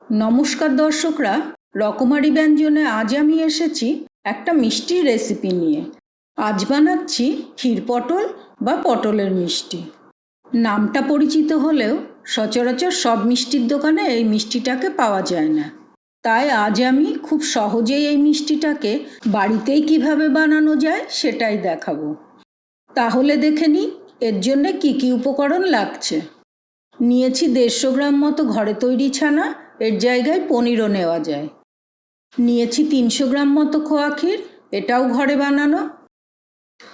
নমস্কার দর্শকরা, রকমারি ব্যঞ্জনে আজ আমি এসেছি একটা মিষ্টির রেসিপি নিয়ে। আজ বানাচ্ছি ক্ষীরপটল বা পটলের মিষ্টি। নামটা পরিচিত হলেও সচরাচর সব মিষ্টির দোকানে এই মিষ্টিটাকে পাওয়া যায় না। তাই আজ আমি খুব সহজেই এই মিষ্টিটাকে বাড়িতেই কিভাবে বানানো যায় সেটাই দেখাবো। তাহলে দেখে নিই এর জন্যে কী কী উপকরণ লাগছে। নিয়েছি 150 গ্রাম মতো ঘরে তৈরি ছানা, এর জায়গায় পনিরও নেওয়া যায়। নিয়েছি 300 গ্রাম মতো খোয়া ক্ষীর, এটাও ঘরে বানানো।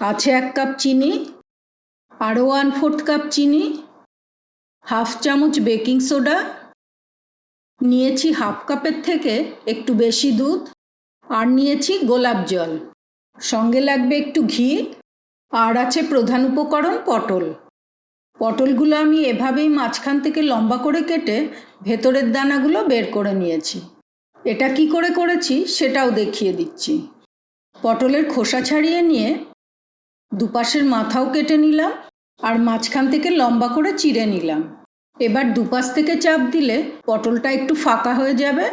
আছে 1 কাপ চিনি, আরও 1/4 কাপ চিনি, হাফ চামচ বেকিং সোডা, নিয়েছি হাফ কাপের থেকে একটু বেশি দুধ, আর নিয়েছি গোলাপ জল। সঙ্গে লাগবে একটু ঘি, আর আছে প্রধান উপকরণ পটল। পটলগুলো আমি এভাবেই মাঝখান থেকে লম্বা করে কেটে ভেতরের দানাগুলো বের করে নিয়েছি। এটা কি করে করেছি সেটাও দেখিয়ে দিচ্ছি। পটলের খোসা ছাড়িয়ে নিয়ে দুপাশের মাথাও কেটে নিলাম, আর মাঝখান থেকে লম্বা করে চিড়ে নিলাম। এবার দুপাশ থেকে চাপ দিলে পটলটা একটু ফাঁকা হয়ে যাবে,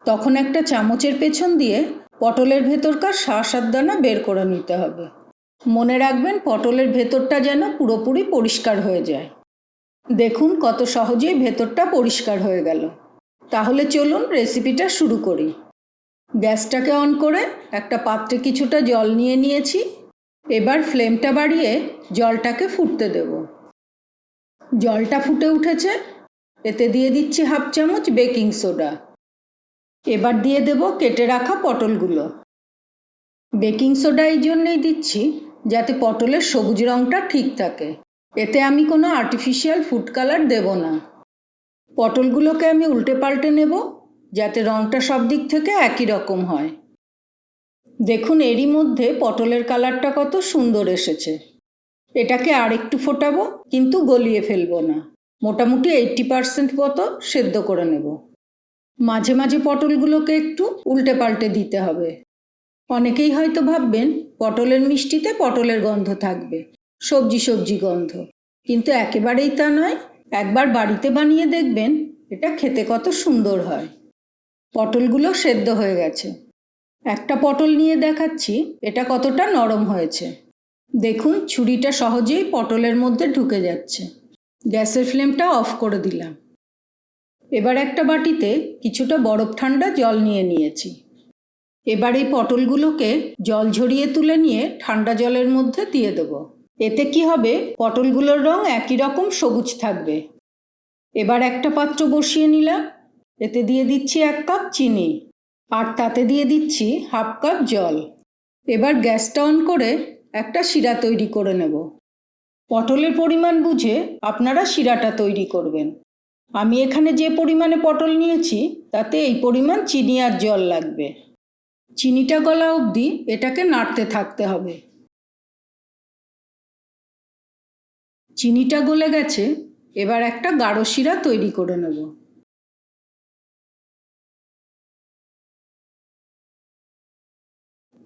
তখন একটা চামচের পেছন দিয়ে পটলের ভেতরকার শাঁস দানা বের করে নিতে হবে। মনে রাখবেন পটলের ভেতরটা যেন পুরোপুরি পরিষ্কার হয়ে যায়। দেখুন কত সহজেই ভেতরটা পরিষ্কার হয়ে গেল। তাহলে চলুন রেসিপিটা শুরু করি। গ্যাসটাকে অন করে একটা পাত্রে কিছুটা জল নিয়ে নিয়েছি। এবার ফ্লেমটা বাড়িয়ে জলটাকে ফুটতে দেব। জলটা ফুটে উঠেছে, এতে দিয়ে দিচ্ছি হাফ চামচ বেকিং সোডা। এবার দিয়ে দেব কেটে রাখা পটলগুলো। বেকিং সোডা এই জন্যেই দিচ্ছি যাতে পটলের সবুজ রঙটা ঠিক থাকে। এতে আমি কোনো আর্টিফিশিয়াল ফুড কালার দেব না। পটলগুলোকে আমি উল্টে পাল্টে নেব যাতে রঙটা সব দিক থেকে একই রকম হয়। দেখুন এরই মধ্যে পটলের কালারটা কত সুন্দর এসেছে। এটাকে আর একটু ফোটাবো, কিন্তু গলিয়ে ফেলবো না। মোটামুটি 80% মতো সেদ্ধ করে নেব। মাঝে মাঝে পটলগুলোকে একটু উল্টে পাল্টে দিতে হবে। অনেকেই হয়তো ভাববেন পটলের মিষ্টিতে পটলের গন্ধ থাকবে, সবজি সবজি গন্ধ, কিন্তু একেবারেই তা নয়। একবার বাড়িতে বানিয়ে দেখবেন এটা খেতে কত সুন্দর হয়। পটলগুলো সেদ্ধ হয়ে গেছে। একটা পটল নিয়ে দেখাচ্ছি এটা কতটা নরম হয়েছে। দেখুন ছুরিটা সহজেই পটলের মধ্যে ঢুকে যাচ্ছে। গ্যাসের ফ্লেমটা অফ করে দিলাম। এবার একটা বাটিতে কিছুটা বরফ ঠান্ডা জল নিয়ে নিয়েছি। এবার এই পটলগুলোকে জল ঝরিয়ে তুলে নিয়ে ঠান্ডা জলের মধ্যে দিয়ে দেব। এতে কি হবে, পটলগুলোর রং একই রকম সবুজ থাকবে। এবার একটা পাত্র বসিয়ে নিলাম, এতে দিয়ে দিচ্ছি 1 কাপ চিনি, আর তাতে দিয়ে দিচ্ছি হাফ কাপ জল। এবার গ্যাসটা অন করে একটা শিরা তৈরি করে নেব। পটলের পরিমাণ বুঝে আপনারা শিরাটা তৈরি করবেন। আমি এখানে যে পরিমাণে পটল নিয়েছি তাতে এই পরিমাণ চিনি আর জল লাগবে। চিনিটা গলা অবধি এটাকে নাড়তে থাকতে হবে। চিনিটা গলে গেছে, এবার একটা গাঢ় শিরা তৈরি করে নেব।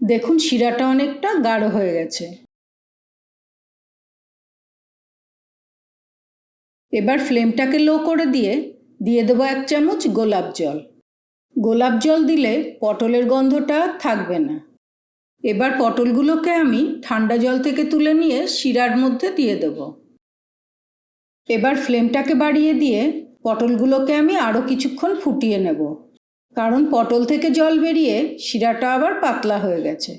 দেখুন শিরাটা অনেকটা গাঢ় হয়ে গেছে। এবার ফ্লেমটাকে লো করে দিয়ে দেবো 1 চামচ গোলাপ জল। গোলাপ জল দিলে পটলের গন্ধটা থাকবে না। এবার পটলগুলোকে আমি ঠান্ডা জল থেকে তুলে নিয়ে শিরার মধ্যে দিয়ে দেব। এবার ফ্লেমটাকে বাড়িয়ে দিয়ে পটলগুলোকে আমি আরও কিছুক্ষণ ফুটিয়ে নেব, কারণ পটল থেকে জল বেরিয়ে শিরাটা আবার পাতলা হয়ে গেছে।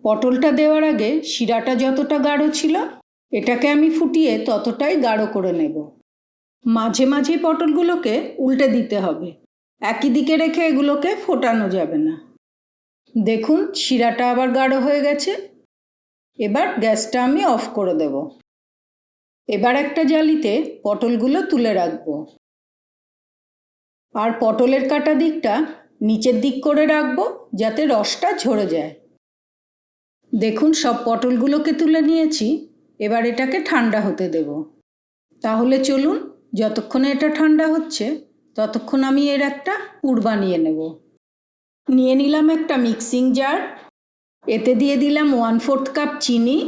পটলটা দেওয়ার আগে শিরাটা যতটা গাঢ় ছিল এটাকে আমি ফুটিয়ে ততটাই গাঢ় করে নেব। মাঝে মাঝে পটলগুলোকে উল্টে দিতে হবে, একই দিকে রেখে এগুলোকে ফোটানো যাবে না। দেখুন শিরাটা আবার গাঢ় হয়ে গেছে। এবার গ্যাসটা আমি অফ করে দেব। এবার একটা জালিতে পটলগুলো তুলে রাখবো, আর পটলের কাটা দিকটা নিচের দিক করে রাখবো যাতে রসটা ঝরে যায়। দেখুন সব পটলগুলোকে তুলে নিয়েছি। এবার এটাকে ঠান্ডা হতে দেব। তাহলে চলুন যতক্ষণে এটা ঠান্ডা হচ্ছে ততক্ষণ আমি এর একটা পুর বানিয়ে নেব। নিয়ে নিলাম একটা মিক্সিং জার, এতে দিয়ে দিলাম 1/4 কাপ চিনি,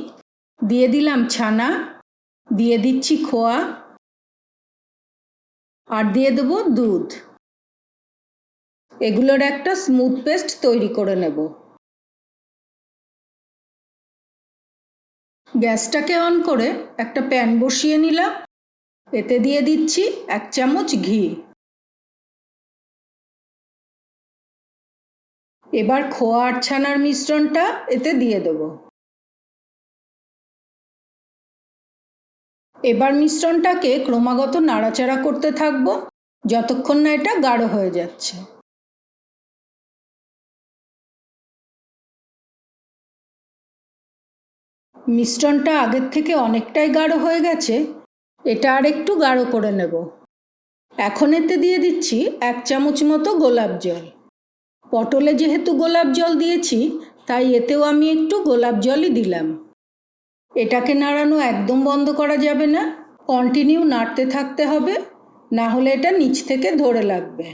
দিয়ে দিলাম ছানা, দিয়ে দিচ্ছি খোয়া, আর দিয়ে দেব দুধ। এগুলোর একটা স্মুথ পেস্ট তৈরি করে নেব। গ্যাসটাকে অন করে একটা প্যান বসিয়ে নিলাম। এতে দিয়ে দিচ্ছি 1 চামচ ঘি। এবার খোয়া আর ছানার মিশ্রণটা এতে দিয়ে দেব। এবার মিশ্রণটাকে ক্রমাগত নাড়াচাড়া করতে থাকবো যতক্ষণ না এটা গাঢ় হয়ে যাচ্ছে। মিশ্রণটা আগের থেকে অনেকটাই গাঢ় হয়ে গেছে, এটা আর একটু গাঢ় করে নেব। এখন এতে দিয়ে দিচ্ছি 1 চামচ মতো গোলাপ জল। পটলে যেহেতু গোলাপ জল দিয়েছি তাই এতেও আমি একটু গোলাপ জলই দিলাম। এটাকে নাড়ানো একদম বন্ধ করা যাবে না, কন্টিনিউ নাড়তে থাকতে হবে, না হলে এটা নিচ থেকে ধরে লাগবে।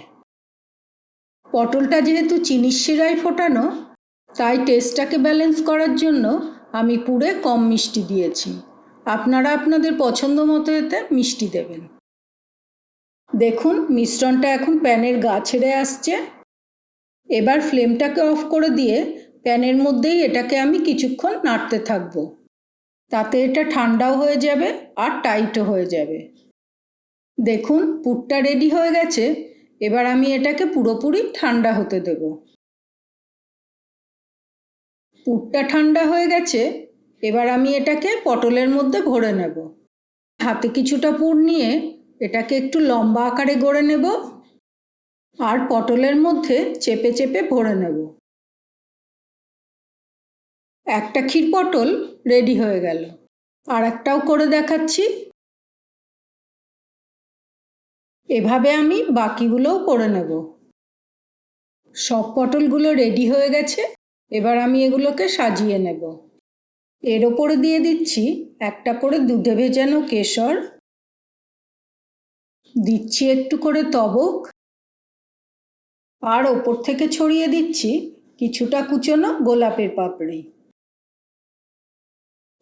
পটলটা যেহেতু চিনির শিরায় ফোটানো তাই টেস্টটাকে ব্যালেন্স করার জন্য আমি পুরে কম মিষ্টি দিয়েছি। আপনারা আপনাদের পছন্দ মতো এতে মিষ্টি দেবেন। দেখুন মিশ্রণটা এখন প্যানের গা ছেড়ে আসছে। এবার ফ্লেমটাকে অফ করে দিয়ে প্যানের মধ্যেই এটাকে আমি কিছুক্ষণ নাড়তে থাকব। তাতে এটা ঠান্ডাও হয়ে যাবে আর টাইটও হয়ে যাবে। দেখুন পুরটা রেডি হয়ে গেছে। এবার আমি এটাকে পুরোপুরি ঠান্ডা হতে দেব। পুরটা ঠান্ডা হয়ে গেছে। এবার আমি এটাকে পটলের মধ্যে ভরে নেব। হাতে কিছুটা পুর নিয়ে এটাকে একটু লম্বা আকারে গড়ে নেব আর পটলের মধ্যে চেপে চেপে ভরে নেব। একটা ক্ষীর পটল রেডি হয়ে গেল। আর একটাও করে দেখাচ্ছি। এভাবে আমি বাকিগুলোও করে নেব। সব পটলগুলো রেডি হয়ে গেছে। এবার আমি এগুলোকে সাজিয়ে নেব। এর ওপরে দিয়ে দিচ্ছি একটা করে দুধে ভেজানো কেশর, দিচ্ছি একটু করে তবক, আর ওপর থেকে ছড়িয়ে দিচ্ছি কিছুটা কুচনো গোলাপের পাপড়ি।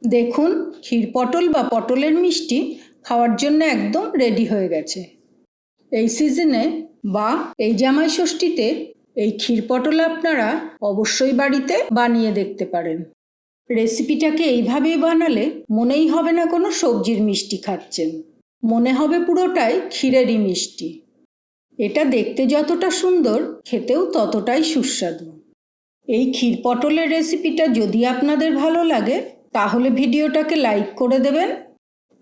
দেখুন ক্ষীর পটল বা পটলের মিষ্টি খাওয়ার জন্য একদম রেডি হয়ে গেছে। এই সিজনে বা এই জামাই ষষ্ঠীতে এই ক্ষীর পটল আপনারা অবশ্যই বাড়িতে বানিয়ে দেখতে পারেন। রেসিপিটাকে এইভাবেই বানালে মনেই হবে না কোনো সবজির মিষ্টি খাচ্ছেন, মনে হবে পুরোটাই ক্ষীরেরই মিষ্টি। এটা দেখতে যতটা সুন্দর খেতেও ততটাই সুস্বাদু। এই ক্ষীর পটলের রেসিপিটা যদি আপনাদের ভালো লাগে তাহলে ভিডিওটাকে লাইক করে দেবেন।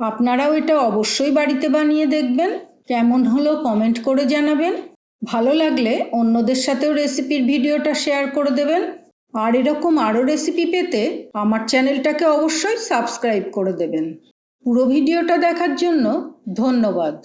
আপনারাও এটা অবশ্যই বাড়িতে বানিয়ে দেখবেন। কেমন হলো কমেন্ট করে জানাবেন। ভালো লাগলে অন্যদের সাথেও রেসিপির ভিডিওটা শেয়ার করে দেবেন। আর এরকম আরও রেসিপি পেতে আমার চ্যানেলটাকে অবশ্যই সাবস্ক্রাইব করে দেবেন। পুরো ভিডিওটা দেখার জন্য ধন্যবাদ।